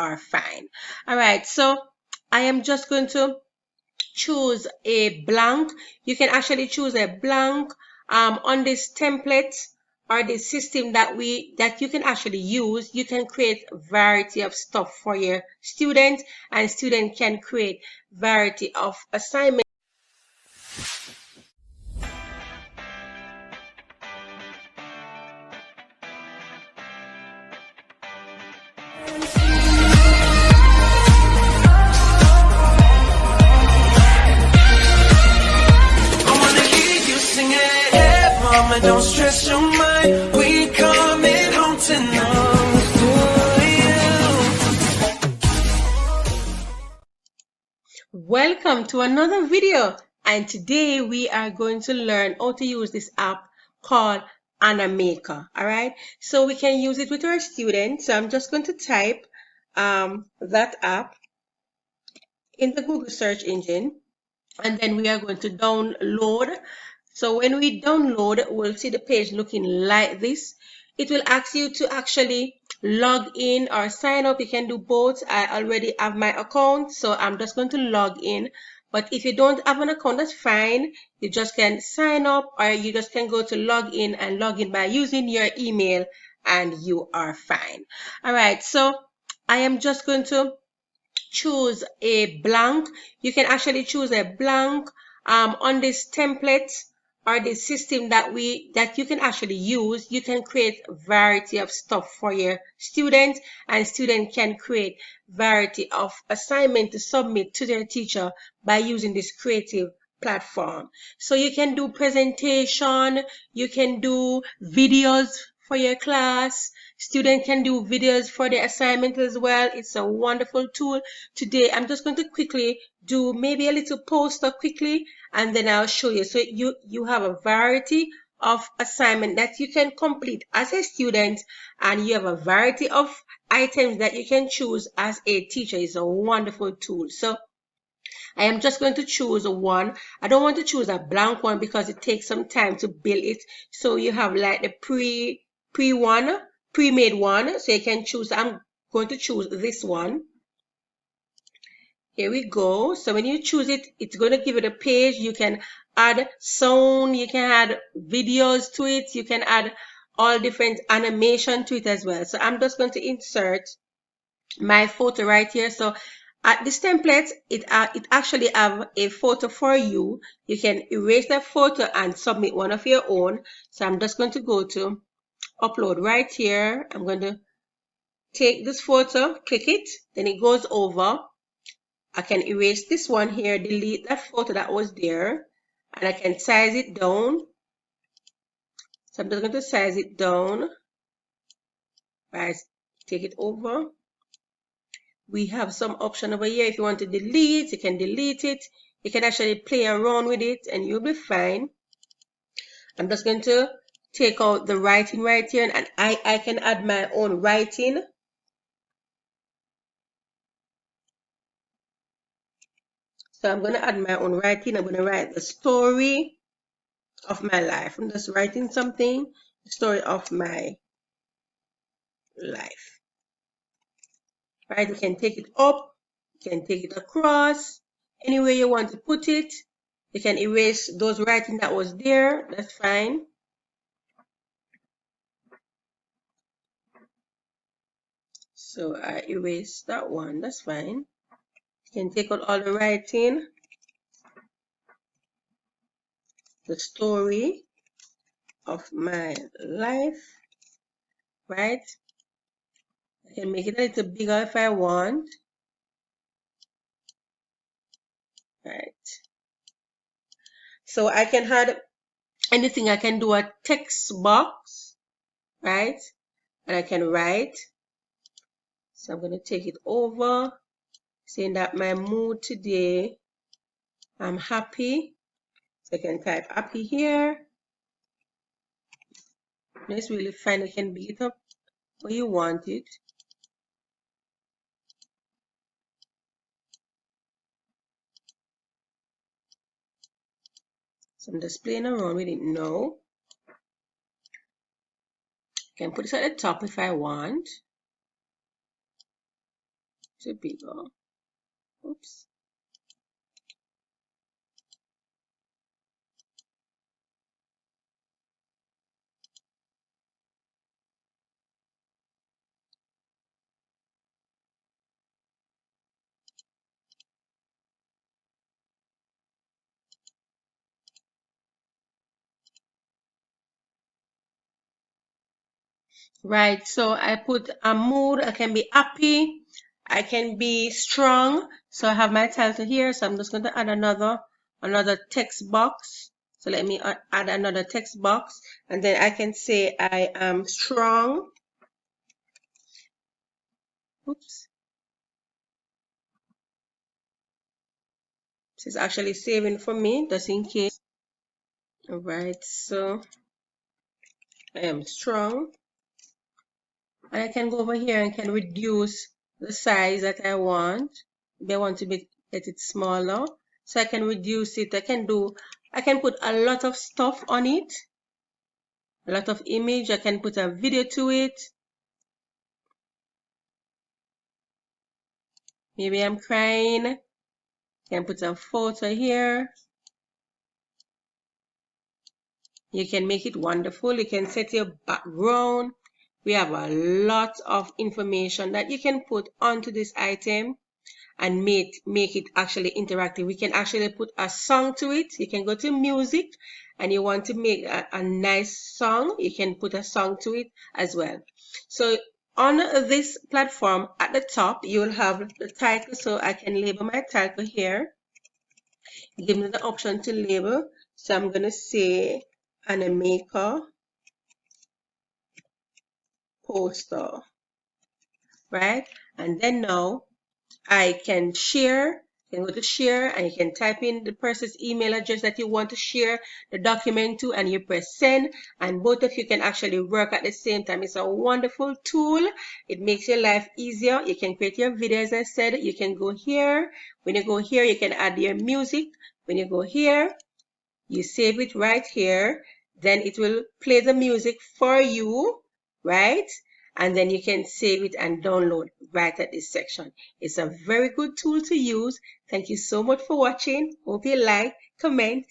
are fine. All right, so I am just going to choose a blank. You can actually choose a blank on this template or the system that you can actually use. You can create a variety of stuff for your student, and student can create variety of assignments. Don't stress your mind, we coming home tonight. Welcome to another video, and today we are going to learn how to use this app called Animaker. All right, so we can use it with our students. So I'm just going to type that app in the Google search engine, and then we are going to download. So when we download, we'll see the page looking like this. It will ask you to actually log in or sign up. You can do both. I already have my account, so I'm just going to log in. But if you don't have an account, that's fine. You just can sign up, or you just can go to log in and log in by using your email, and you are fine. All right, so I am just going to choose a blank. You can actually choose a blank on this template or the system that you can actually use. You can create a variety of stuff for your student, and student can create variety of assignment to submit to their teacher by using this creative platform. So you can do presentation, you can do videos for your class. Students can do videos for their assignment as well. It's a wonderful tool. Today, I'm just going to quickly do maybe a little poster quickly, and then I'll show you. So you have a variety of assignment that you can complete as a student, and you have a variety of items that you can choose as a teacher. It's a wonderful tool. So I am just going to choose one. I don't want to choose a blank one because it takes some time to build it. So you have like the pre-made one. So you can choose. I'm going to choose this one. Here we go. So when you choose it, it's going to give it a page. You can add sound, you can add videos to it, you can add all different animation to it as well. So I'm just going to insert my photo right here. So at this template, it actually have a photo for you. You can erase that photo and submit one of your own. So I'm just going to go to upload right here. I'm going to take this photo, click it, then it goes over. I can erase this one here, delete that photo that was there, and I can size it down. So I'm just going to size it down. Right, take it over. We have some option over here. If you want to delete, you can delete it. You can actually play around with it and you'll be fine. I'm just going to take out the writing right here, and I can add my own writing. So I'm going to add my own writing. I'm going to write the story of my life. I'm just writing something, the story of my life. Right? You can take it up, you can take it across, anywhere you want to put it. You can erase those writing that was there, that's fine. So I erase that one, that's fine. You can take out all the writing. The story of my life, right? I can make it a little bigger if I want. Right. So I can add anything. I can do a text box, right? And I can write. So I'm going to take it over, saying that my mood today, I'm happy. So I can type happy here. It's really fine. You can big it up where you want it. So I'm just playing around with it now. I can put this at the top if I want. Too bigger. Oops. Right, so I put a mood. I can be happy, I can be strong. So I have my title here. So I'm just going to add another text box. So let me add another text box, and then I can say I am strong. Oops, this is actually saving for me, just in case. All right, so I am strong, and I can go over here and can reduce the size that I want. Maybe I want to get it smaller, so I can reduce it. I can put a lot of stuff on it, a lot of image. I can put a video to it. Maybe I'm crying. I can put a photo here. You can make it wonderful. You can set your background. We have a lot of information that you can put onto this item and make it actually interactive. We can actually put a song to it. You can go to music and you want to make a nice song, you can put a song to it as well. So on this platform at the top, you will have the title. So I can label my title here. Give me the option to label. So I'm going to say animaker poster, right? And then now I can share. You can go to share and you can type in the person's email address that you want to share the document to, and you press send, and both of you can actually work at the same time. It's a wonderful tool. It makes your life easier. You can create your video, as I said. You can go here. When you go here, you can add your music. When you go here, you save it right here, then it will play the music for you, right? And then you can save it and download right at this section. It's a very good tool to use. Thank you so much for watching. Hope you like, comment,